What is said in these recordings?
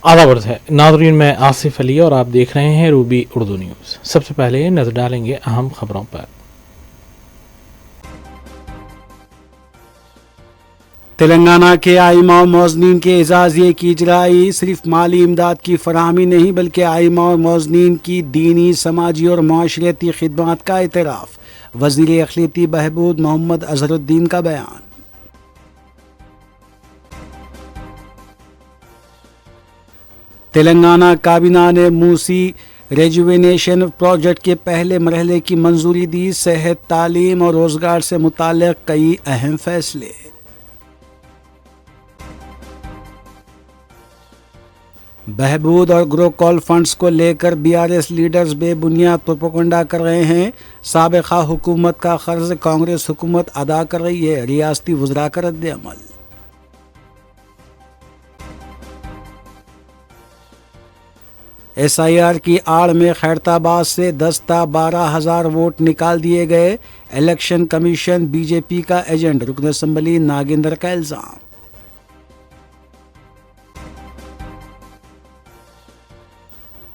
आदाब है नाज़रीन, मैं आसिफ अली और आप देख रहे हैं रूबी उर्दू न्यूज़। सबसे पहले नजर डालेंगे अहम खबरों पर। तेलंगाना के आइमा और मौजनीन के एजाज़िये की इजराई सिर्फ माली इमदाद की फराहमी नहीं बल्कि आइमा और मौजनीन की दीनी, समाजी और माशरती खिदमात का एतराफ़। वज़ीर अक़लियती बहबूद मोहम्मद अज़हरुद्दीन का बयान। तेलंगाना काबीना ने मूसी रेजुवेनेशन प्रोजेक्ट के पहले मरहले की मंजूरी दी। सेहत, तालीम और रोजगार से मुताल्लिक़ कई अहम फैसले। बहबूद और ग्रोकॉल फंड्स को लेकर बीआरएस लीडर्स बेबुनियाद प्रोपेगेंडा कर रहे हैं। साबिक़ा हुकूमत का कर्ज कांग्रेस हुकूमत अदा कर रही है। रियासती वज़रा का रद्द-ए-अमल। SIR की आड़ में खैरताबाद से 10 ता 12,000 वोट निकाल दिए गए। इलेक्शन कमीशन बीजेपी का एजेंट, रुकन असम्बली नागेंद्र का इल्जाम।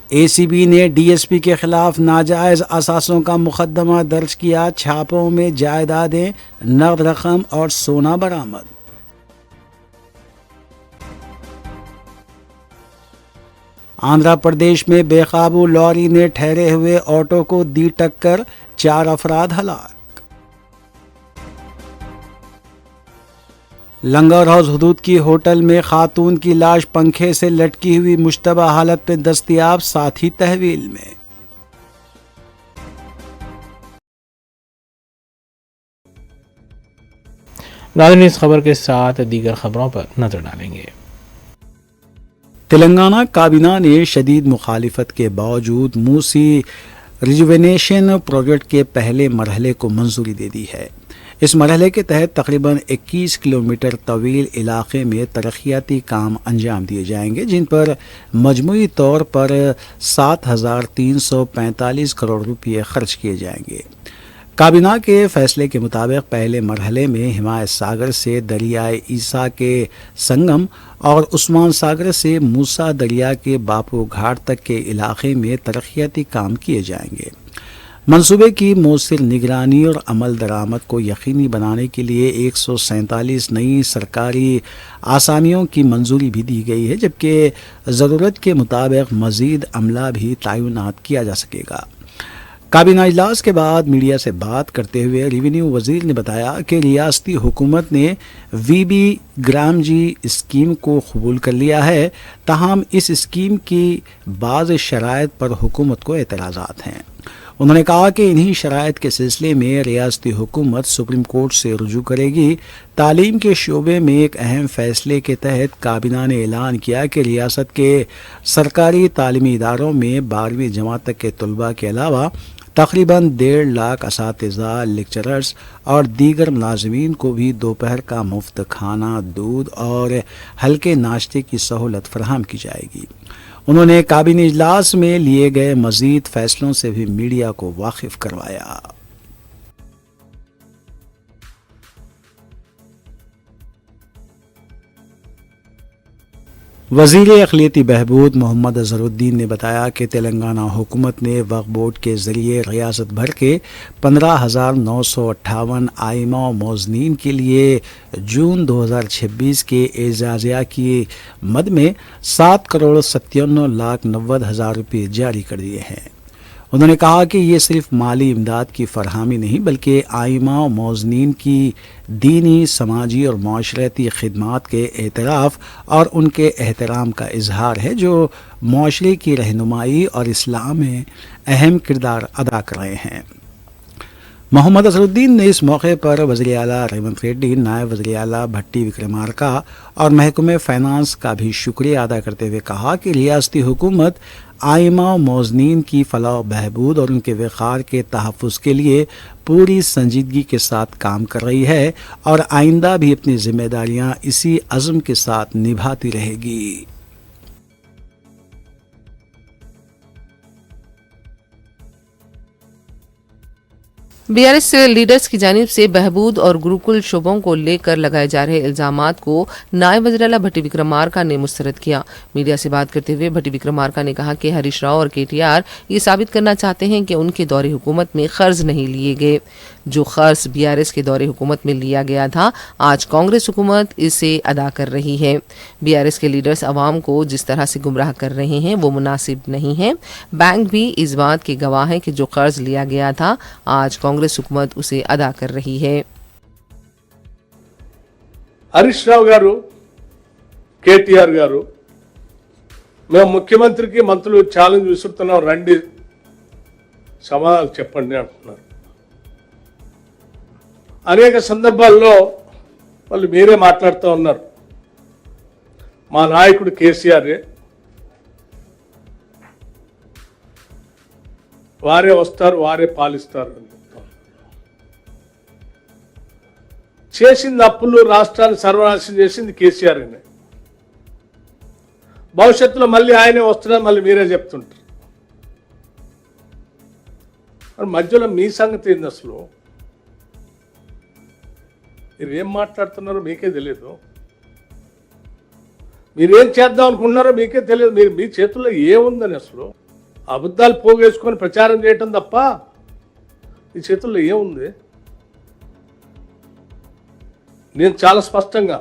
ACB ने DSP के खिलाफ नाजायज असासों का मुकदमा दर्ज किया। छापों में जायदादें, नकद रकम और सोना बरामद। आंध्र प्रदेश में बेकाबू लॉरी ने ठहरे हुए ऑटो को दी टक्कर, 4 अफराद हलाक। लंगर हाउस हुदूद की होटल में खातून की लाश पंखे से लटकी हुई मुश्तबा हालत में दस्तयाब, साथी तहवील में। नाज़रीन, इस खबर के साथ दीगर खबरों पर नजर डालेंगे। तेलंगाना काबीना ने शदीद मुखालिफत के बावजूद मूसी रिजुवेनेशन प्रोजेक्ट के पहले मरहले को मंजूरी दे दी है। इस मरहले के तहत तकरीबन 21 किलोमीटर तवील इलाके में तरक्याती काम अंजाम दिए जाएंगे, जिन पर मजमूई तौर पर 7,345 करोड़ रुपये खर्च किए जाएंगे। काबीना के फैसले के मुताबिक पहले मरहले में हिमायत सागर से दरियाए ईसा के संगम और उस्मान सागर से मूसा दरिया के बापू घाट तक के इलाके में तरक्याती काम किए जाएंगे। मंसूबे की मौसर निगरानी और अमल दरामद को यकीनी बनाने के लिए 147 नई सरकारी आसामियों की मंजूरी भी दी गई है, जबकि ज़रूरत के मुताबिक मज़ीद अमला भी तैनात किया जा सकेगा। काबीना इजलास के बाद मीडिया से बात करते हुए रेवेन्यू वजीर ने बताया कि रियासती हुकूमत ने VB ग्राम जी स्कीम को कबूल कर लिया है, ताहम इस स्कीम की बाज़ शराइत पर हुकूमत को एतराज़ात हैं। उन्होंने कहा कि इन्हीं शराइत के सिलसिले में रियासती हुकूमत सुप्रीम कोर्ट से रुजू करेगी। तालीम के शोबे में एक अहम फैसले के तहत काबीना ने ऐलान किया कि रियासत के सरकारी तालीमी इदारों में 12वीं जमात तक के तलबा के अलावा तकरीबन 1.5 लाख असातिज़ा, लेक्चरर्स और दीगर मुलाजमीन को भी दोपहर का मुफ्त खाना, दूध और हल्के नाश्ते की सहूलत फराहम की जाएगी। उन्होंने काबीना इजलास में लिए गए मज़ीद फैसलों से भी मीडिया को वाकिफ करवाया। वज़ीर अक़लियती बहबूद मोहम्मद अज़हरुद्दीन ने बताया कि तेलंगाना हुकूमत ने वक्फ बोर्ड के ज़रिए रियासत भर के 15,958 आइमा और मौज़नीन के लिए जून 2026 के एजाज़िया की मद में 7,97,90,000 रुपये जारी कर दिए हैं। उन्होंने कहा कि ये सिर्फ माली इमदाद की फरहमी नहीं बल्कि आइमा और मौज़नीन की दीनी, समाजी और माशरती खिदमात के एतराफ़ और उनके एहतराम का इजहार है, जो माशरे की रहनुमाई और इस्लाह में अहम किरदार अदा कर रहे हैं। मोहम्मद अज़हरुद्दीन ने इस मौके पर वज़ीर आला रेवंत रेड्डी, नायब वज़ीर आला भट्टी विक्रमार्का और महकमे फाइनेंस का भी शुक्रिया अदा करते हुए कहा कि रियासती हुकूमत आइमा और मौज़नीन की फलाह बहबूद और उनके वक़ार के तहफ़्फ़ुज़ के लिए पूरी संजीदगी के साथ काम कर रही है और आइंदा भी अपनी जिम्मेदारियां इसी अज़्म के साथ निभाती रहेगी। बीआरएस लीडर्स की जानिब से बहबूद और गुरुकुल शोबों को लेकर लगाए जा रहे इल्जामात को नायब वज़ीर-ए-आला भट्टी विक्रमार्का ने मुस्तरद किया। मीडिया से बात करते हुए भट्टी विक्रमार्का ने कहा कि हरीश राव और केटीआर ये साबित करना चाहते हैं कि उनके दौरे हुकूमत में कर्ज नहीं लिए गए। जो कर्ज बीआरएस के दौरे हुकूमत में लिया गया था, आज कांग्रेस हुकूमत इसे अदा कर रही है। बीआरएस के लीडर्स अवाम को जिस तरह से गुमराह कर रहे हैं वो मुनासिब नहीं है। बैंक भी इस बात के गवाह हैं कि जो कर्ज लिया गया था, आज कांग्रेस हुकूमत उसे अदा कर रही है। హరీష్ రావు గారు, కేటీఆర్ గారు, మేము ముఖ్యమంత్రికి మంత్రులు ఛాలెంజ్ విసురుతున్నాం, రండి సమాధానం చెప్పండి అంటున్నారు. అనేక సందర్భాల్లో వాళ్ళు మీరే మాట్లాడుతూ ఉన్నారు, మా నాయకుడు కేసీఆరే, వారే వస్తారు, వారే పాలిస్తారు అని చెప్తారు. చేసింది అప్పులు, రాష్ట్రాన్ని సర్వనాశనం చేసింది కేసీఆర్ అనే. భవిష్యత్తులో మళ్ళీ ఆయనే వస్తున్నారు, మళ్ళీ మీరే చెప్తుంటారు. మరి మధ్యలో మీ సంగతి ఏంది? అసలు మీరు ఏం మాట్లాడుతున్నారో మీకే తెలియదు, మీరేం చేద్దాం అనుకుంటున్నారో మీకే తెలియదు. మీరు మీ చేతుల్లో ఏముందని అసలు అబద్ధాలు పోగేసుకొని ప్రచారం చేయటం తప్ప మీ చేతుల్లో ఏముంది? నేను చాలా స్పష్టంగా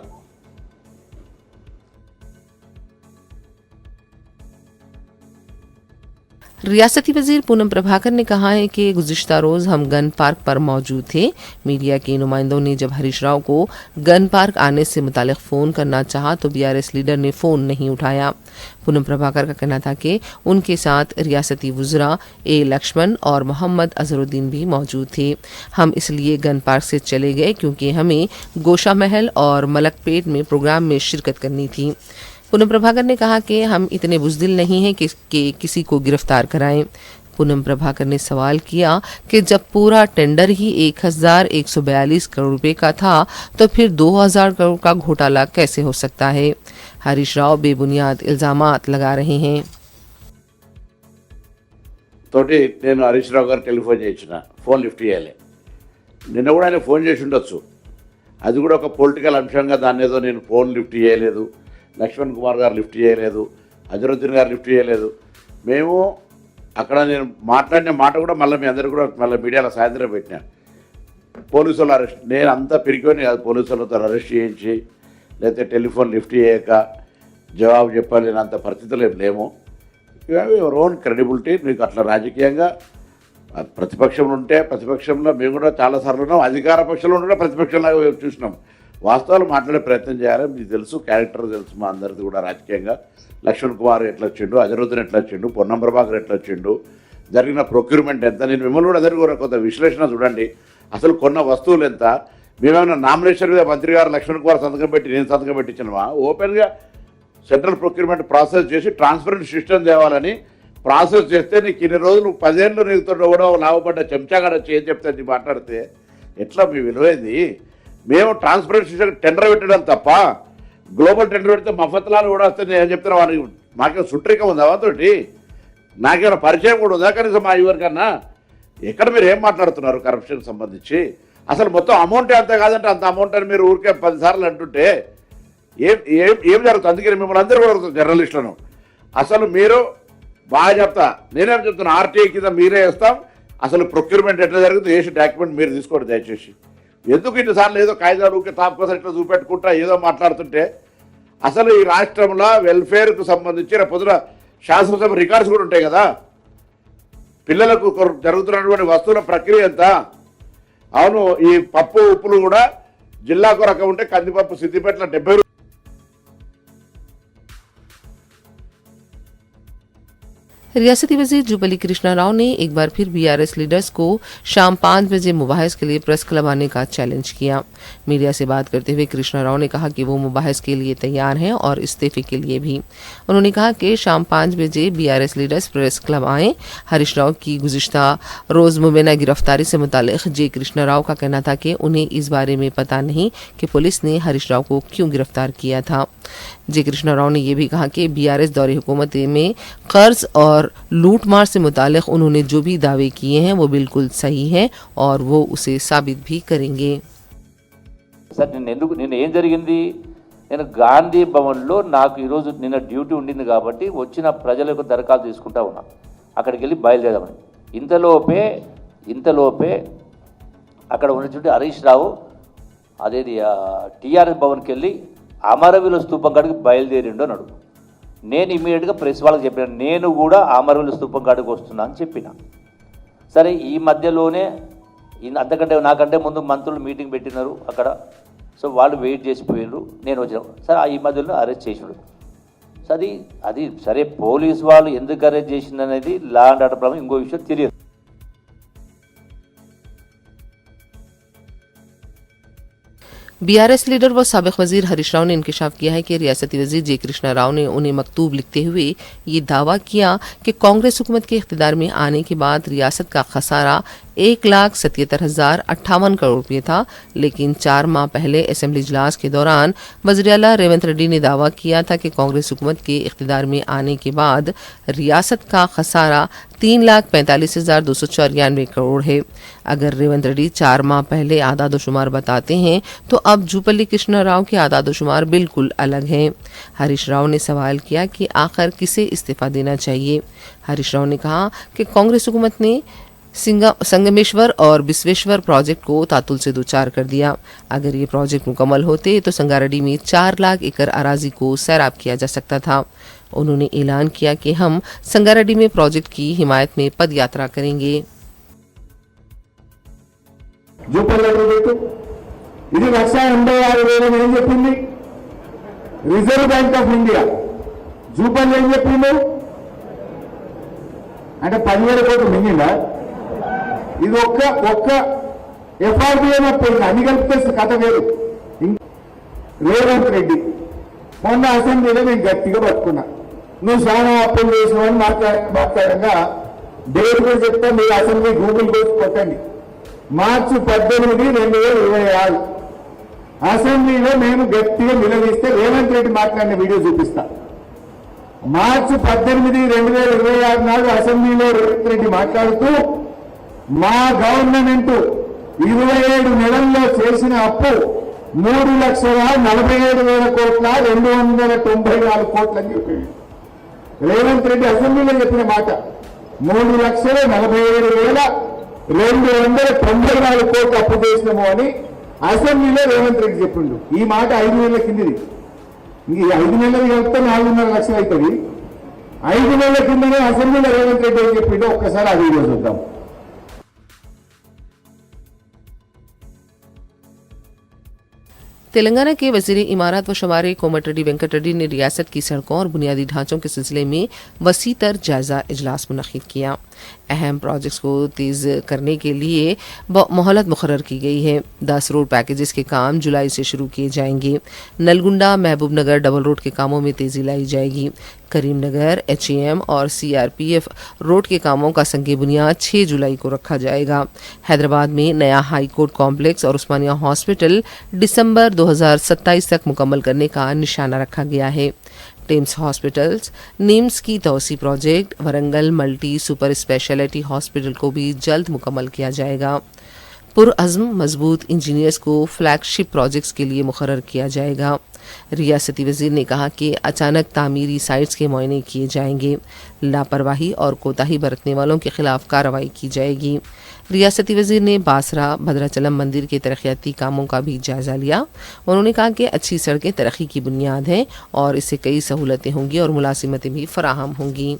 रियासती वजीर पूनम प्रभाकर ने कहा है कि गुज़िश्ता रोज़ हम गन पार्क पर मौजूद थे। मीडिया के नुमाइंदों ने जब हरीश राव को गन पार्क आने से मुतालिक फ़ोन करना चाहा तो बीआरएस लीडर ने फ़ोन नहीं उठाया। पूनम प्रभाकर का कहना था कि उनके साथ रियासती वज़रा ए लक्ष्मण और मोहम्मद अजहरुद्दीन भी मौजूद थे। हम इसलिए गन पार्क से चले गए क्योंकि हमें गोशा महल और मलकपेट में प्रोग्राम में शिरकत करनी थी। पूनम प्रभाकर ने कहा कि हम इतने बुज़दिल नहीं हैं कि किसी को गिरफ्तार कराएं। पूनम प्रभाकर ने सवाल किया कि जब पूरा टेंडर ही 1142 करोड़ रुपए का था तो फिर 2000 करोड़ का घोटाला कैसे हो सकता है। हरीश राव बेबुनियाद इल्जामात लगा रहे हैं। తోటి నేను హరీష్ రావు గారు టెలిఫోన్ చేయించిన, ఫోన్ లిఫ్ట్ చేయాలి. నిన్న కూడా ఆయన ఫోన్ చేసి ఉండొచ్చు, అది కూడా ఒక పొలిటికల్ అంశంగా దాన్ని ఏదో నేను ఫోన్ లిఫ్ట్ చేయలేదు, లక్ష్మణ్ కుమార్ గారు లిఫ్ట్ చేయలేదు, అజరుద్దీన్ గారు లిఫ్ట్ చేయలేదు. మేము అక్కడ నేను మాట్లాడిన మాట కూడా మళ్ళీ మీ అందరూ కూడా మళ్ళీ మీడియాలో సాయంత్రం పెట్టినా. పోలీసు వాళ్ళు అరెస్ట్, నేను అంతా పిరికొని కాదు, పోలీసు వాళ్ళతో అరెస్ట్ చేయించి లేకపోతే టెలిఫోన్ లిఫ్ట్ చేయక జవాబు చెప్పలేని అంత పరిస్థితులు ఏం లేము. Your own credibility. నీకు అట్లా రాజకీయంగా ప్రతిపక్షంలో ఉంటే, ప్రతిపక్షంలో మేము కూడా చాలాసార్లు ఉన్నాం, అధికార పక్షంలో ఉంటే ప్రతిపక్షంలాగా చూసినాం. వాస్తవాలు మాట్లాడే ప్రయత్నం చేయాలి. మీకు తెలుసు, క్యారెక్టర్ తెలుసు మా అందరిది కూడా రాజకీయంగా. లక్ష్మణ్ కుమార్ ఎట్లా వచ్చిండు, అజరుద్దీన్ ఎట్లా వచ్చిండు, పొన్నం ప్రభాకర్ ఎట్లా వచ్చిండు, జరిగిన ప్రొక్యూర్మెంట్ ఎంత. నేను మిమ్మల్ని కూడా అందరికీ కూడా కొంత విశ్లేషణ చూడండి. అసలు కొన్న వస్తువులు ఎంత. మేమేమైనా నామినేషన్ మీద మంత్రి గారు లక్ష్మణ్ కుమార్ సంతకం పెట్టి నేను సంతకం పెట్టించినవా? ఓపెన్గా సెంట్రల్ ప్రొక్యూర్మెంట్ ప్రాసెస్ చేసి ట్రాన్స్పరెంట్ సిస్టమ్ తేవాలని ప్రాసెస్ చేస్తే నీకు ఇన్ని రోజులు 10 ఏళ్ళు నీకుతో కూడా లాభపడ్డ చెంచాగాడ ఏం చెప్తే నీ మాట్లాడితే ఎట్లా మీ విలువైంది? మేము ట్రాన్స్పరెంట్ సిస్టమ్ టెండర్ పెట్టడం తప్ప గ్లోబల్ టెండర్ పెడితే మఫత్లాలు కూడా వస్తే నేను చెప్తున్నా. వారికి మాకేమో సుట్రికం ఉందా వాతోటి? నాకేమైనా పరిచయం కూడా ఉందా కనీసం మా ఎవరికన్నా? ఎక్కడ మీరు ఏం మాట్లాడుతున్నారు కరప్షన్కి సంబంధించి? అసలు మొత్తం అమౌంట్ అంత కాదంటే అంత అమౌంట్ అని మీరు ఊరికే 10 సార్లు అంటుంటే ఏం ఏం ఏం జరుగుతుంది? అందుకని మిమ్మల్ని అందరూ కూడా జర్నలిస్టులను అసలు మీరు బాగా చెప్తా, నేనేం చెప్తున్నా, ఆర్టీఐ కింద మీరే వేస్తాం. అసలు ప్రొక్యూర్మెంట్ ఎట్లా జరుగుతుంది వేసి డాక్యుమెంట్ మీరు తీసుకోండి దయచేసి. ఎందుకు ఇన్నిసార్లు ఏదో కాయిదాలు ఊరికే తాపు కోసం ఇట్లా చూపెట్టుకుంటా ఏదో మాట్లాడుతుంటే అసలు ఈ రాష్ట్రంలో వెల్ఫేర్కు సంబంధించి పొద్దున శాసనసభ రికార్డ్స్ కూడా ఉంటాయి కదా. పిల్లలకు జరుగుతున్నటువంటి వస్తువుల ప్రక్రియ ఎంత? అవును, ఈ పప్పు ఉప్పులు కూడా జిల్లాకు రకం ఉంటే కందిపప్పు సిద్దిపేటలో 70 रियासती वजीर जुबली कृष्णा राव ने एक बार फिर बीआरएस लीडर्स को शाम 5 बजे मुबाहिस के लिए प्रेस क्लब आने का चैलेंज किया। मीडिया से बात करते हुए कृष्णा राव ने कहा कि वो मुबाहिस के लिए तैयार हैं और इस्तीफे के लिए भी। उन्होंने कहा कि शाम 5 बजे बीआरएस लीडर्स प्रेस क्लब आएँ। हरीश राव की गुज़िश्ता रोज़ मुबैना गिरफ्तारी से मुतालिक जे कृष्णा राव का कहना था कि उन्हें इस बारे में पता नहीं कि पुलिस ने हरीश राव को क्यों गिरफ्तार किया था। जे कृष्णा राव ने यह भी कहा कि बीआरएस दौरे हुकूमत में कर्ज और और लूटमार से मुतालिक उन्होंने जो भी दावे किए हैं वो बिल्कुल सही है और वो उसे साबित भी करेंगे। సార్ నిన్న ఏం జరిగింది, నేను గాంధీ భవన్లో నాకు ఈరోజు నిన్న డ్యూటీ ఉండింది కాబట్టి వచ్చిన ప్రజలకు దరఖాస్తు తీసుకుంటా ఉన్నా, అక్కడికి వెళ్ళి బయలుదేరమని. ఇంతలోపే అక్కడ ఉన్నటువంటి హరీష్ రావు అదేది టీఆర్ఎస్ భవన్కి వెళ్ళి అమరవీరుల స్తూపం కాడికి బయలుదేరిండు అన్నాడు. నేను ఇమీడియట్గా ప్రెస్ వాళ్ళకి చెప్పిన, నేను కూడా అమరవీరుల స్తూపం కాడికి వస్తున్నా అని చెప్పిన. సరే, ఈ మధ్యలోనే అంతకంటే నాకంటే ముందు మంత్రులు మీటింగ్ పెట్టినారు అక్కడ, సో వాళ్ళు వెయిట్ చేసిపోయారు, నేను వచ్చాను. సరే, ఈ మధ్యలో అరెస్ట్ చేసాడు. సో అది సరే, పోలీసు వాళ్ళు ఎందుకు అరెస్ట్ చేసింది అనేది లా అండ్ ఆర్డర్ ప్రాబ్లం, ఇంకో విషయం తెలియదు. बीआरएस लीडर व साबिक वजीर हरीश राव ने इंकशाफ किया है कि रियासती वजीर जे कृष्णा राव ने उन्हें मकतूब लिखते हुए ये दावा किया कि कांग्रेस हुकूमत के इख्तिदार में आने के बाद रियासत का खसारा 1,77,058 करोड़ रुपये था, लेकिन 4 माह पहले असेंबली इजलास के दौरान वज़ीर आला रेवंत रेड्डी ने दावा किया था कि कांग्रेस हुकूमत के इख्तिदार में आने के बाद रियासत का खसारा 3,45,294 करोड़ है। अगर रेवंत रेड्डी 4 माह पहले आदादोशुमार बताते हैं तो अब जूपल्ली कृष्णा राव के आदादोशुमार बिल्कुल अलग हैं। हरीश राव ने सवाल किया कि आखिर किसे इस्तीफा देना चाहिए। हरीश राव ने कहा कि कांग्रेस हुकूमत ने संगमेश्वर और बिस्वेश्वर प्रोजेक्ट को तातुल से दोचार कर दिया। अगर ये प्रोजेक्ट मुकम्मल होते तो संगारेड्डी में 4 लाख एकड़ अराजी को सैराब किया जा सकता था। उन्होंने ऐलान किया कि हम संगारेड्डी में प्रोजेक्ट की हिमायत में पद यात्रा करेंगे। ఇది 186,000 ఏం చెప్పింది reserve bank of India. Jupalli ఏం చెప్పింది అంటే 10,000 కోట్లు మింగిందా? ఇది ఒక్క ఎఫ్ఆర్బిఐ పోయింది, అన్ని కలిపితే కథ వేరు. రేవంత్ రెడ్డి మొన్న అసెంబ్లీలో నేను గట్టిగా పట్టుకున్నా, నువ్వు చాలా అప్పులు చేసినావని మాట్లాడంగా డేట్ కూడా చెప్తా, మీరు అసెంబ్లీ గూగుల్ కోసి కొట్టండి. మార్చి 18, 2026 అసెంబ్లీలో మేము గట్టిగా నిలదీస్తే రేవంత్ రెడ్డి మాట్లాడిన వీడియో చూపిస్తా. మార్చి 18, 2026 నాడు అసెంబ్లీలో రేవంత్ రెడ్డి మాట్లాడుతూ మా గవర్నమెంట్ 27 నెలల్లో చేసిన అప్పు 3,47,000 కోట్ల 294 కోట్లు అని చెప్పాడు. రేవంత్ రెడ్డి అసెంబ్లీలో చెప్పిన మాట 3,47,294 కోట్లు అప్పు చేసినాము అని అసెంబ్లీలో రేవంత్ రెడ్డి చెప్పిండు. ఈ మాట 5 నెలల కిందిది. ఇంక 5 నెలలు కలిపితే 4.5 లక్షలు అవుతుంది. 5 నెలల కిందనే అసెంబ్లీలో రేవంత్ రెడ్డి ఏం చెప్పిండో ఒక్కసారి ఆ వీడియో చూద్దాం. तेलंगाना के वजीर इमारत व शुमारे कोमटिरेड्डी वेंकट रेड्डी ने रियासत की सड़कों और बुनियादी ढांचों के सिलसिले में वसी तर जायजा इजलास मुनक्किद किया। अहम प्रोजेक्ट्स को तेज़ करने के लिए मोहलत मुकर्रर की गई है। 10 रोड पैकेजेस के काम जुलाई से शुरू किए जाएंगे। नलगुंडा महबूबनगर डबल रोड के कामों में तेज़ी लाई जाएगी। करीमनगर HAM और CRPF रोड के कामों का संगे बुनियाद 6 जुलाई को रखा जाएगा। हैदराबाद में नया हाई कोर्ट कॉम्प्लेक्स और उस्मानिया हॉस्पिटल दिसंबर 2027 तक मुकम्मल करने का निशाना रखा गया है। टिम्स हॉस्पिटल्स, निम्स की तोसी project, Warangal multi super speciality hospital को भी जल्द मुकम्मल किया जाएगा। पुरअज़्म मजबूत इंजीनियर्स को फ्लैगशिप प्रोजेक्ट्स के लिए मुकर्रर किया जाएगा। रियासती वजीर ने कहा कि अचानक तामीरी साइट्स के मुआयने किए जाएंगे। लापरवाही और कोताही बरतने वालों के खिलाफ कार्रवाई की जाएगी। रियासती वजीर ने बासरा भद्राचलम मंदिर के तरक्याती कामों का भी जायजा लिया। उन्होंने कहा कि अच्छी सड़कें तरक्की की बुनियाद हैं और इससे कई सहूलतें होंगी और मुलाजिमतें भी फराहम होंगी।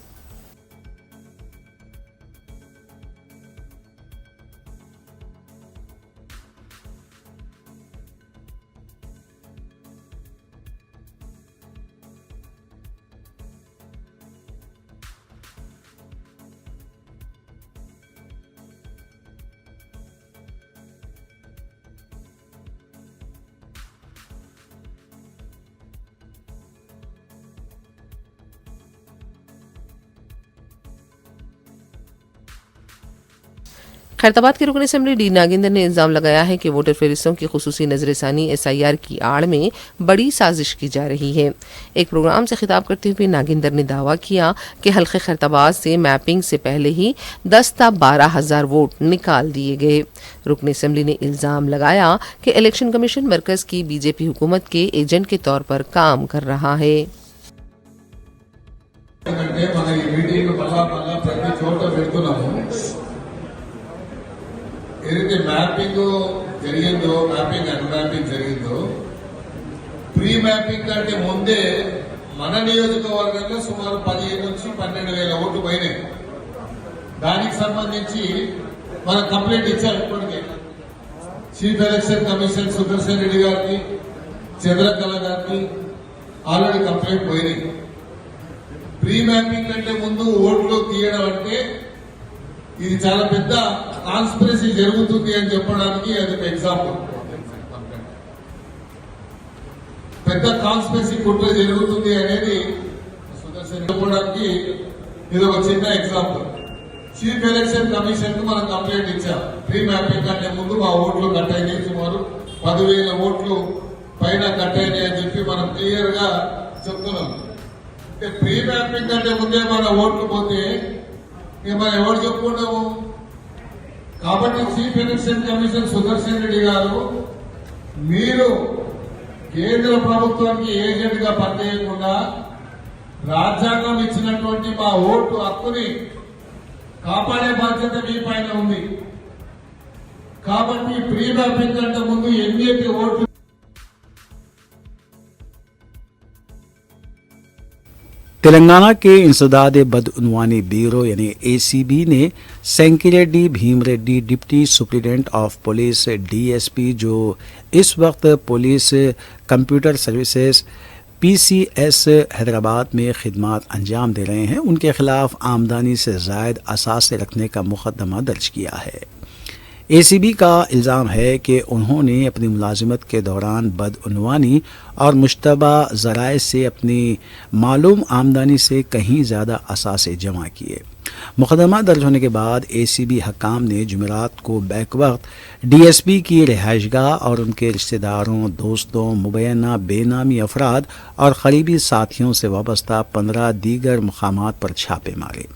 खैरताबाद के रुकन असेंबली डी नागेंद्र ने इल्जाम लगाया है कि वोटर फहरिस्तों की खुसूसी नजरसानी SIR की आड़ में बड़ी साजिश की जा रही है। एक प्रोग्राम से खिताब करते हुए नागेंद्र ने दावा किया कि हल्के खैरताबाद से मैपिंग से पहले ही 10 ता 12,000 वोट निकाल दिए गए। रुकन असेंबली ने इल्जाम लगाया कि इलेक्शन कमीशन मरकज की बीजेपी हुकूमत के एजेंट के तौर पर काम कर रहा है। ఏదైతే మ్యాపింగ్ జరిగిందో మ్యాపింగ్ అండ్ మ్యాపింగ్ జరిగిందో ప్రీ మ్యాపింగ్ కంటే ముందే మన నియోజకవర్గంలో సుమారు 15 నుంచి 12,000 ఓట్లు పోయినాయి. దానికి సంబంధించి మనం కంప్లైంట్ ఇచ్చాం. ఇప్పటికే chief election commission Sudarshan Reddy గారికి, చంద్రకళ గారికి ఆల్రెడీ కంప్లైంట్ పోయినాయి. ప్రీ మ్యాపింగ్ కంటే ముందు ఓట్లు తీయడం అంటే ఇది చాలా పెద్ద కాన్స్పిరసీ జరుగుతుంది అని చెప్పడానికి అది ఒక ఎగ్జాంపుల్. పెద్ద కాన్స్పిరసీ కుట్ర జరుగుతుంది అనేది సుదర్శన్ చెప్పడానికి ఇది ఒక చిన్న ఎగ్జాంపుల్. చీఫ్ ఎలక్షన్ కమిషన్ కు మనం కంప్లైంట్ ఇచ్చాం. ప్రీ మ్యాపింగ్ కంటే ముందు మా ఓట్లు కట్ అయినాయి, సుమారు 10,000 ఓట్లు పైన కట్ అయినాయి అని చెప్పి మనం క్లియర్ గా చెప్తున్నాం. అంటే ప్రీ మ్యాపింగ్ కంటే ముందే మన ఓట్లు పోతే మనం ఎవరు చెప్పుకుంటాము? కాబట్టి chief election commission Sudarshan Reddy గారు, మీరు కేంద్ర ప్రభుత్వానికి ఏజెంట్ గా పనిచేయకుండా రాజ్యాంగం ఇచ్చినటువంటి మా ఓటు హక్కుని కాపాడే బాధ్యత మీ పైన ఉంది. కాబట్టి ప్రీ మ్యాపింగ్ కంటే ముందు ఎన్ని ఓట్లు तेलंगाना के इंसदाद बदउनवानी ब्यूरो यानी ACB ने Senkireddy Bhimreddy deputy superintendent of police DSP जो इस वक्त police computer services PCS Hyderabad में खिदमत अंजाम दे रहे हैं, उनके खिलाफ आमदनी से ज़ायद असासे रखने का मुकदमा दर्ज किया है। ACB का इल्ज़ाम है कि उन्होंने अपनी मुलाजिमत के दौरान बदउनवानी और मुश्तबा ज़राए से अपनी मालूम आमदनी से कहीं ज़्यादा असासे जमा किए। मुकदमा दर्ज होने के बाद ACB हकाम ने जुमेरात को बैक वक्त DSP की रिहाइशगाह और उनके रिश्तेदारों, दोस्तों, मुबैना बेनामी अफराद और करीबी साथियों से वाबस्ता 15 दीगर मकामात पर छापे मारे।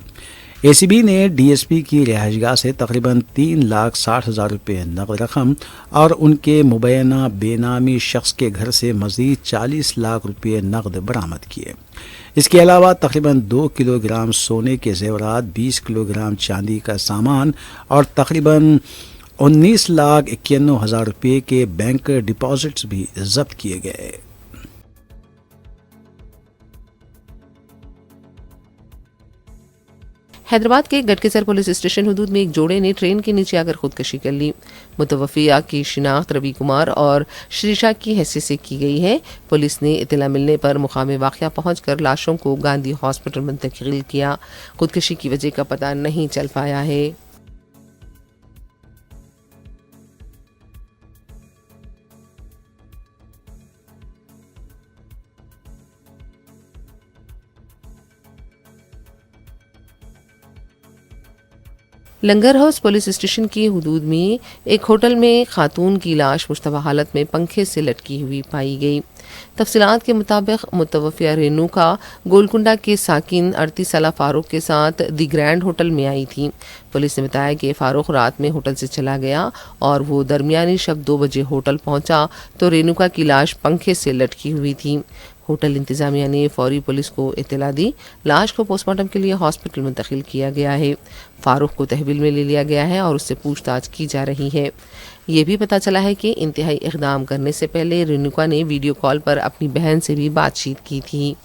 ACB ने DSP की रिहाइशगाह से तकरीबन 3,60,000 रुपये नकद रकम और उनके मुबैना बेनामी शख्स के घर से मज़ीद 40 लाख रुपये नकद बरामद किए। इसके अलावा तकरीबन 2 किलोग्राम सोने के जेवरात, 20 किलोग्राम चांदी का सामान और तकरीबन 19,91,000 रुपये के बैंक डिपॉजिट्स भी जब्त किए गए। हैदराबाद के गटकेसर पुलिस स्टेशन हुदूद में एक जोड़े ने ट्रेन के नीचे आकर खुदकशी कर ली। मुतवफ़िया की शिनाख्त रवि कुमार और श्रीषा की हैसियत से की गई है। पुलिस ने इत्तला मिलने पर मुकाम वाक़या पहुंचकर लाशों को गांधी हॉस्पिटल मुंतकिल किया। खुदकशी की वजह का पता नहीं चल पाया है। लंगर हाउस पुलिस स्टेशन की हुदूद में एक होटल में खातून की लाश मुश्तबा हालत में पंखे से लटकी हुई पाई गई। तफसीलात के मुताबिक मुतवफ़िया रेणुका गोलकुंडा के साकिन 38 साला फारूक के साथ दी ग्रैंड होटल में आई थी। पुलिस ने बताया कि फारूक रात में होटल से चला गया और वो दरमियानी शब 2 बजे होटल पहुंचा तो रेणुका की लाश पंखे से लटकी हुई थी। होटल इंतजामिया ने फौरी पुलिस को इत्तला दी। लाश को पोस्टमार्टम के लिए हॉस्पिटल मुंतकिल किया गया है। फारूक को तहवील में ले लिया गया है और उससे पूछताछ की जा रही है। ये भी पता चला है कि इंतहाई इक़दाम करने से पहले रेणुका ने वीडियो कॉल पर अपनी बहन से भी बातचीत की थी।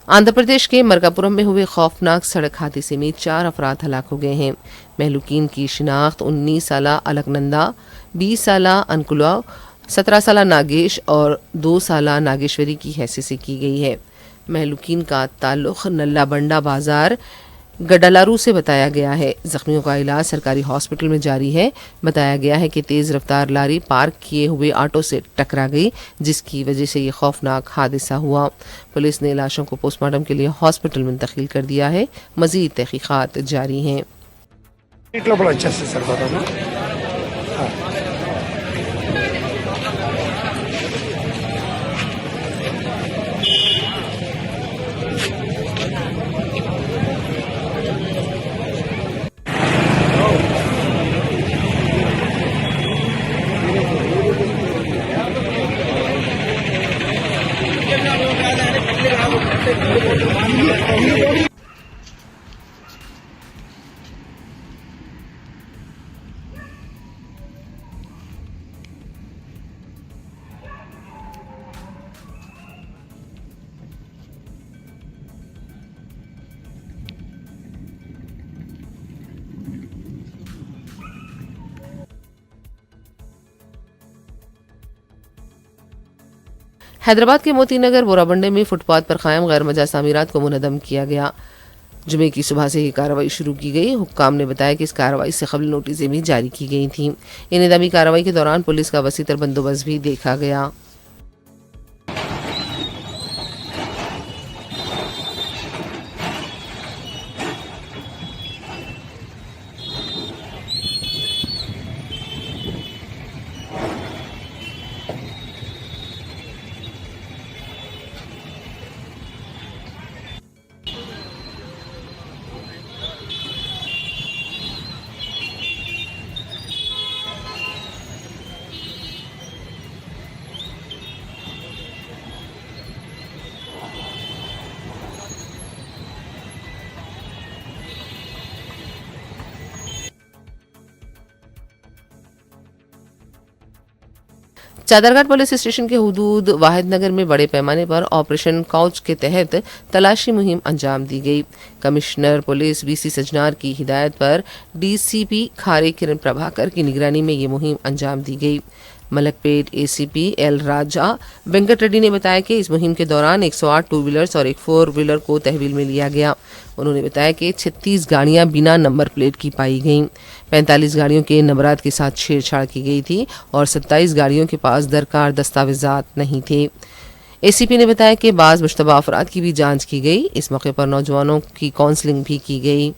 आंध्र प्रदेश के मरकापुरम में हुए खौफनाक सड़क हादसे में 4 अफराद हलाक हो गए हैं। महलूकीन की शिनाख्त 19 साला अलकनंदा, 20 साला अनकुला, 17 साला नागेश और 2 साला नागेश्वरी की हैसियत से की गई है। महलूकीन का ताल्लुक नल्ला बंडा बाजार गडलारू से बताया गया है। जख्मियों का इलाज सरकारी हॉस्पिटल में जारी है। बताया गया है कि तेज रफ्तार लारी पार्क किए हुए ऑटो से टकरा गई, जिसकी वजह से ये खौफनाक हादसा हुआ। पुलिस ने लाशों को पोस्टमार्टम के लिए हॉस्पिटल में मुंतकिल कर दिया है। मजीद तहकीकात जारी हैं। हैदराबाद के मोती नगर बोराबंडे में फुटपाथ पर कायम गैर मजाज तामीरात को मुनहदम किया गया। जुमे की सुबह से ही कार्रवाई शुरू की गई। हुक्काम ने बताया कि इस कार्रवाई से कबल नोटिसें भी जारी की गई थीं। इन निदामी कार्रवाई के दौरान पुलिस का वसीतर बंदोबस्त भी देखा गया। चादरघाट पुलिस स्टेशन के हुदूद वाहिद नगर में बड़े पैमाने पर ऑपरेशन काउच के तहत तलाशी मुहिम अंजाम दी गई। कमिश्नर पुलिस वीसी सजनार की हिदायत पर डीसीपी खारे किरण प्रभाकर की निगरानी में ये मुहिम अंजाम दी गई। मलकपेट एसीपी एल राजा वेंकट रेड्डी ने बताया कि इस मुहिम के दौरान 108 टू व्हीलर्स और एक 4 व्हीलर को तहवील में लिया गया। उन्होंने बताया कि 36 गाड़ियां बिना नंबर प्लेट की पाई गईं। 45 गाड़ियों के नंबरात के साथ छेड़छाड़ की गई थी और 27 गाड़ियों के पास दरकार दस्तावेजात नहीं थे। एसीपी ने बताया कि बाज़ मुश्तबा अफराद की भी जांच की गई। इस मौके पर नौजवानों की काउंसलिंग भी की गई।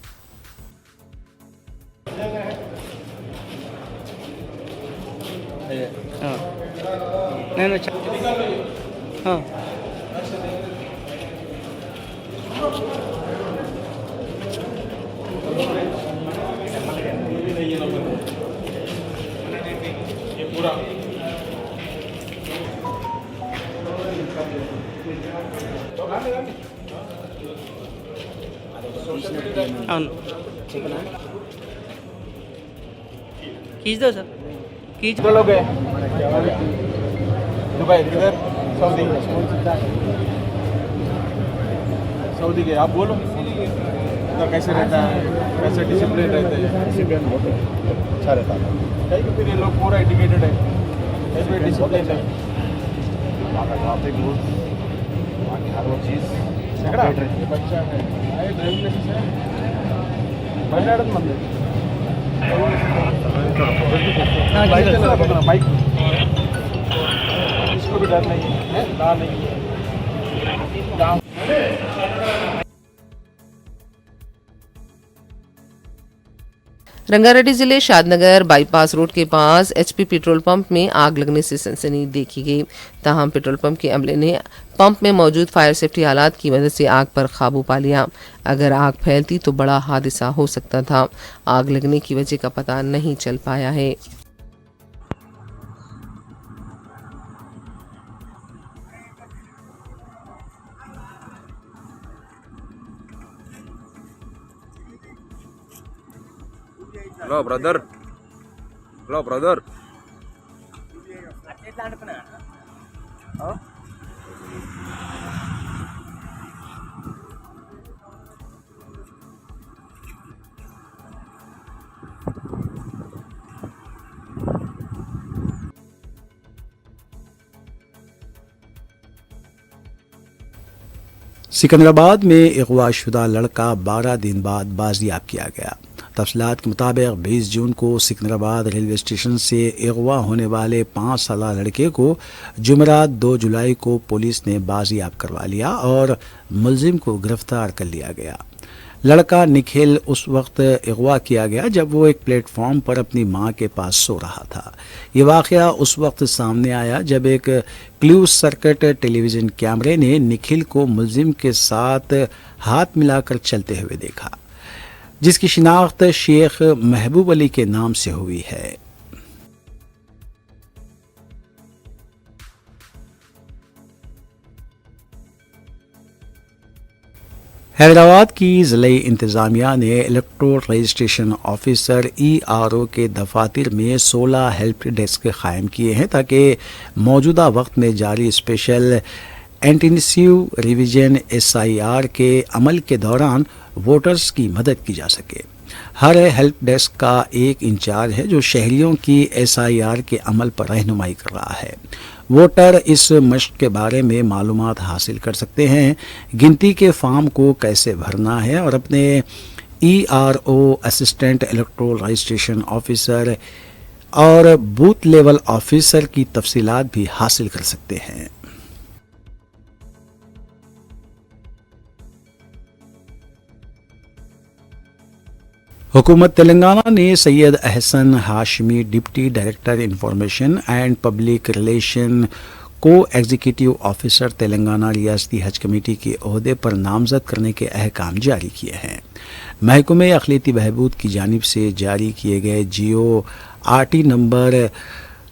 खींच दो सर, खींच बोलोगे दुबई किधर? सऊदी। सऊदी के आप बोलो उधर कैसे रहता है, कैसे डिसिप्लिन रहते हैं? डिसिप्लिन बहुत अच्छा रहता है। फिर ये लोग पूरा एजुकेटेड है, कैसे डिसिप्लिन है, ट्रैफिक रूल्स, हर वो चीज़ बच्चा है ड्राइविंग लाइसेंस है, बंद बाइक इसको भी डर नहीं है, डर नहीं है। रंगारेड्डी जिले शादनगर बाईपास रोड के पास एचपी पेट्रोल पंप में आग लगने से सनसनी देखी गई। ताहम पेट्रोल पंप के अमले ने पंप में मौजूद फायर सेफ्टी आलात की मदद से आग पर काबू पा लिया। अगर आग फैलती तो बड़ा हादसा हो सकता था। आग लगने की वजह का पता नहीं चल पाया है। Halo brother, halo brother. Secunderabad में अगवाशुदा लड़का 12 दिन बाद बाजियाब किया गया। तफसीलात के मुताबिक 20 जून को सिकंदराबाद रेलवे स्टेशन से अगवा होने वाले 5 साला लड़के को जुमेरात 2 जुलाई को पुलिस ने बाजियाब करवा लिया और मुलजिम को गिरफ्तार कर लिया गया। लड़का निखिल उस वक्त अगवा किया गया जब वो एक प्लेटफॉर्म पर अपनी मां के पास सो रहा था। ये वाकया उस वक्त सामने आया जब एक क्लोज सर्किट टेलीविजन कैमरे ने निखिल को मुलजिम के साथ हाथ मिलाकर चलते हुए देखा, जिसकी शिनाख्त शेख महबूब अली के नाम से हुई है। हैदराबाद की ज़िले इंतज़ामिया ने इलेक्ट्रोल रजिस्ट्रेशन ऑफिसर ERO के दफातर में 16 हेल्प डेस्क कायम किए हैं ताकि मौजूदा वक्त में जारी स्पेशल इंटेंसिव रिवीजन SIR के अमल के दौरान वोटर्स की मदद की जा सके। हर हेल्प डेस्क का एक इंचार्ज है जो शहरियों की SIR के अमल पर रहनुमाई कर रहा है। वोटर इस मश्क के बारे में मालूमात हासिल कर सकते हैं, गिनती के फॉर्म को कैसे भरना है और अपने ERO assistant electoral registration officer और बूथ लेवल ऑफिसर की तफसीलात भी हासिल कर सकते हैं। हुकूमत तेलंगाना ने Syed Ahsan Hashmi deputy director information and public relation को एग्जीक्यूटिव ऑफिसर तेलंगाना रियासती हज कमेटी के ओहदे पर नामजद करने के अहकाम जारी किए हैं। महकमे अक़लियती बहबूद की जानिब से जारी किए गए GORT नंबर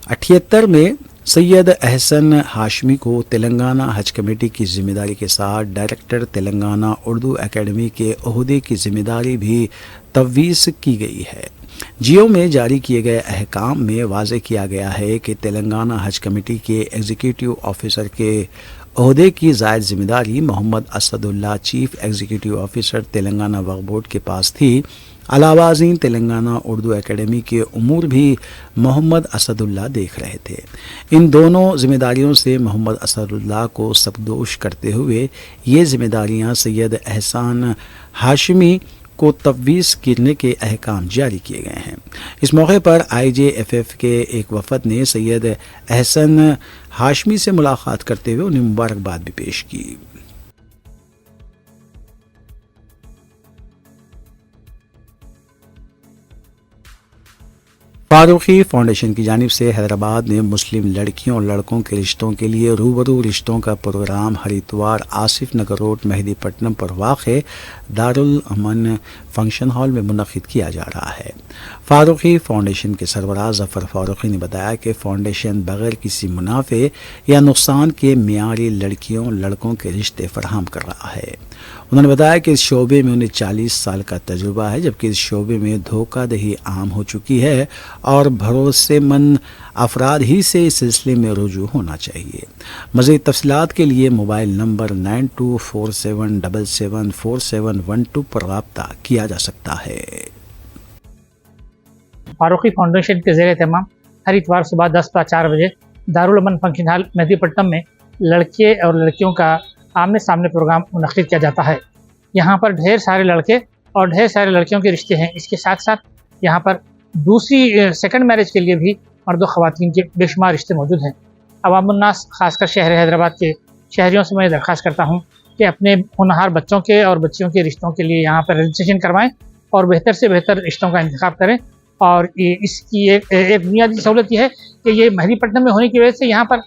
78 में सैयद अहसन हाशमी को तेलंगाना हज कमेटी की जिम्मेदारी के साथ डायरेक्टर तेलंगाना उर्दू एकेडमी के ओहदे की जिम्मेदारी भी तफवीज़ की गई है। जियो में जारी किए गए अहकाम में वाज़े किया गया है कि तेलंगाना हज कमेटी के एग्जीक्यूटिव ऑफिसर के ओहदे की ज़ायद जिम्मेदारी Mohammed Asadullah chief executive officer Telangana Waqf board के पास थी। अलावाज़ीन तेलंगाना उर्दू एकेडमी के उमूर भी मोहम्मद असदुल्ला देख रहे थे। इन दोनों जिम्मेदारियों से मोहम्मद असदुल्ला को सबदोश करते हुए ये जिम्मेदारियां सैयद एहसान हाशमी को तफवीज़ करने के अहकाम जारी किए गए हैं। इस मौके पर IJFF के एक वफद ने सैयद अहसन हाशमी से मुलाकात करते हुए उन्हें मुबारकबाद भी पेश की। फारूकी फाउंडेशन की जानिब से हैदराबाद में मुस्लिम लड़कियों और लड़कों के रिश्तों के लिए रूबरू रिश्तों का प्रोग्राम हर इतवार आसिफ नगर रोड मेहदीपट्टनम पर वाक़े दारुल अमन फंक्शन हॉल में मुनक़िद किया जा रहा है। फारूकी फाउंडेशन के सरबराह ज़फ़र फारूकी ने बताया कि फाउंडेशन बग़ैर किसी मुनाफे या नुकसान के मियारी लड़कियों लड़कों के रिश्ते फराहम कर रहा है। उन्होंने बताया कि इस शोबे में उन्हें 40 साल का तजुर्बा है, जबकि इस शोबे में धोखाधड़ी आम हो चुकी है और भरोसेमंद अफराद ही से इस सिलसिले में रुजू होना चाहिए। मज़ीद तफसीलात के लिए मोबाइल नंबर 9247774712 पर रब्ता किया जा सकता है। फारूकी फाउंडेशन के ज़ेर एहतमाम हर इतवार सुबह 10 से 4 बजे दारुल अमन फंक्शन हॉल मेहदीपट्टनम में लड़के और लड़कियों का आमने सामने प्रोग्राम मुनक़िद किया जाता है। यहाँ पर ढेर सारे लड़के और ढेर सारे लड़कियों के रिश्ते हैं। इसके साथ साथ यहाँ पर दूसरी सेकंड मैरिज के लिए भी मर्द और ख़वातीन के बेशुमार रिश्ते मौजूद हैं। अवामुन्नास खासकर शहर हैदराबाद के शहरियों से मैं दरख्वास्त करता हूँ कि अपने होनहार बच्चों के और बच्चियों के रिश्तों के लिए यहाँ पर रजिस्ट्रेशन करवाएँ और बेहतर से बेहतर रिश्तों का इंतखाब करें। और इसकी एक बुनियादी सहूलत यह है कि ये मेहदीपट्टनम में होने की वजह से यहाँ पर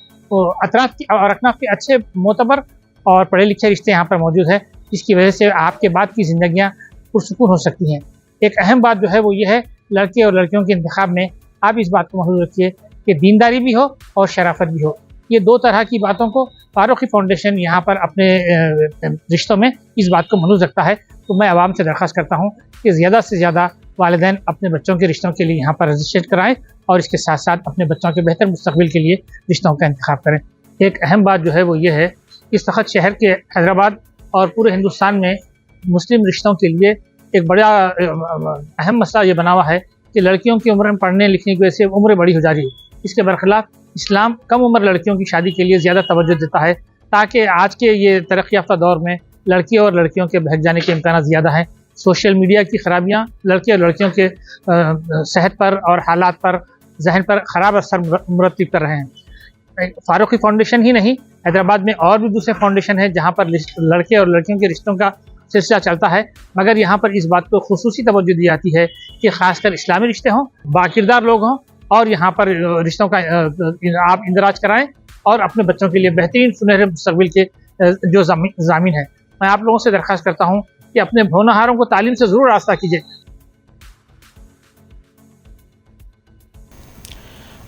अतराफ की और अकनाफ के अच्छे मोतबर और पढ़े लिखे रिश्ते यहाँ पर मौजूद है, जिसकी वजह से आपके बाद की ज़िंदगियाँ पुरसुकून हो सकती हैं। एक अहम बात जो है वो ये है, लड़के और लड़कियों के इंतखाब में आप इस बात को महसूस रखिए कि दीनदारी भी हो और शराफत भी हो। ये दो तरह की बातों को फारूकी फाउंडेशन यहाँ पर अपने रिश्तों में इस बात को महसूस रखता है। तो मैं आवाम से दरख्वास्त करता हूँ कि ज़्यादा से ज़्यादा वालिदैन अपने बच्चों के रिश्तों के लिए यहाँ पर रजिस्ट्रेट कराएँ और इसके साथ साथ अपने बच्चों के बेहतर मुस्तकबिल के लिए रिश्तों का इंतखाब करें। एक अहम बात जो है वो ये है, इस वक्त शहर के हैदराबाद और पूरे हिंदुस्तान में मुस्लिम रिश्तों के लिए एक बड़ा अहम मसला ये बना हुआ है कि लड़कियों की उम्र में पढ़ने लिखने की वजह से उम्र बड़ी हो जा रही है। इसके बरखिलाफ इस्लाम कम उम्र लड़कियों की शादी के लिए ज़्यादा तवज्जो देता है ताकि आज के ये तरक्की याफ्ता दौर में लड़के और लड़कियों के बहक जाने के इम्कान ज़्यादा हैं। सोशल मीडिया की खराबियाँ लड़के और लड़कियों के सेहत पर और हालात पर, जहन पर ख़राब असर मुरतब कर रहे हैं। फारूकी फाउंडेशन ही नहीं, हैदराबाद में और भी दूसरे फाउंडेशन हैं जहाँ पर लड़के और लड़कियों के रिश्तों का सिलसिला चलता है, मगर यहाँ पर इस बात को खुसूसी तवज्जो दी जाती है कि ख़ासकर इस्लामी रिश्ते हों, बाकिरदार लोग हों और यहाँ पर रिश्तों का आप इंदराज कराएं और अपने बच्चों के लिए बेहतरीन सुनहरे मुस्तकबिल के जो ज़ामीन है। मैं आप लोगों से दरख्वास्त करता हूँ कि अपने होनहारों को तालीम से ज़रूर रास्ता कीजिए।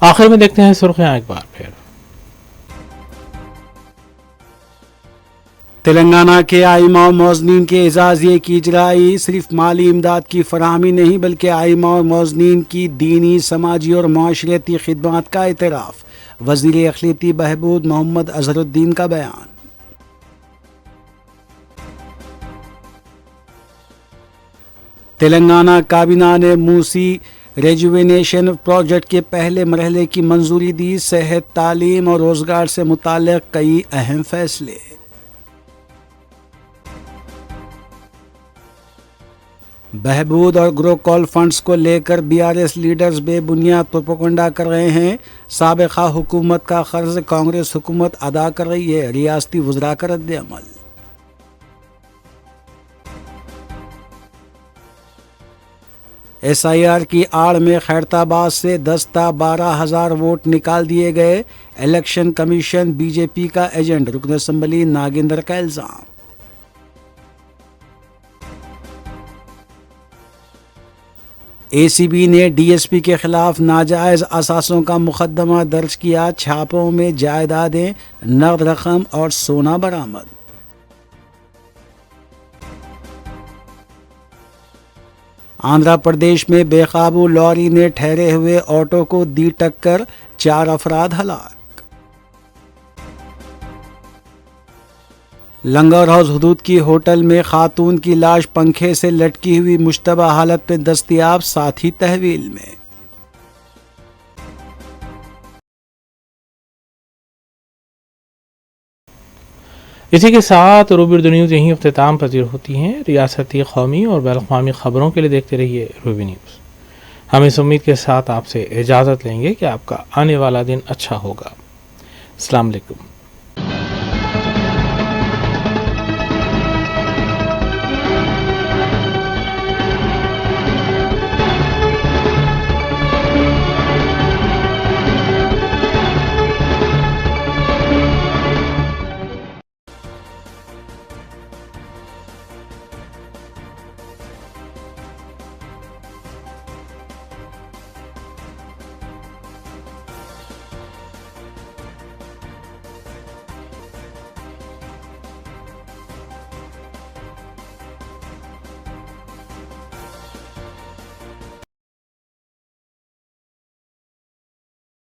आखिर में देखते हैं सुर्खियां एक बार फिर। तेलंगाना के आइमा और मौजनीन के एजाज़िये की इजराई सिर्फ माली इमदाद की फराहमी नहीं बल्कि आइमा और मौजनीन की दीनी, समाजी और माशरती खिदमात का एतराफ़। वज़ीर अक़लियती बहबूद मोहम्मद अज़हरुद्दीन का बयान। तेलंगाना काबीना ने मूसी रेजुवेनेशन प्रोजेक्ट के पहले मरहले की मंजूरी दी। सेहत, तालीम और रोजगार से मुताल्लिक़ कई अहम फैसले। बहबूद और ग्रो कॉल फंड्स को लेकर बीआरएस लीडर्स बेबुनियाद प्रोपेगेंडा कर रहे हैं। साबिक़ा हुकूमत का कर्ज कांग्रेस हुकूमत अदा कर रही है। रियासती वज़रा का रद्द-ए-अमल। SIR की आड़ में खैरताबाद से 10-12,000 वोट निकाल दिए गए। इलेक्शन कमीशन बीजेपी का एजेंट, रुकन असम्बली नागेंद्र का इल्जाम। ACB ने DSP के खिलाफ नाजायज असासों का मुकदमा दर्ज किया। छापों में जायदादें, नकद रकम और सोना बरामद। आंध्र प्रदेश में बेकाबू लॉरी ने ठहरे हुए ऑटो को दी टक्कर, 4 अफराद हलाक। लंगर हाउस हुदूद की होटल में खातून की लाश पंखे से लटकी हुई मुश्तबा हालत में दस्तयाब, साथी तहवील में। इसी के साथ रूबी उर्दू न्यूज़ यहीं इख्तिताम पजीर होती हैं। रियासती, कौमी और बैनुल-अक़वामी खबरों के लिए देखते रहिए रूबी न्यूज़। हम इस उम्मीद के साथ आपसे इजाज़त लेंगे कि आपका आने वाला दिन अच्छा होगा। अस्सलाम वालेकुम।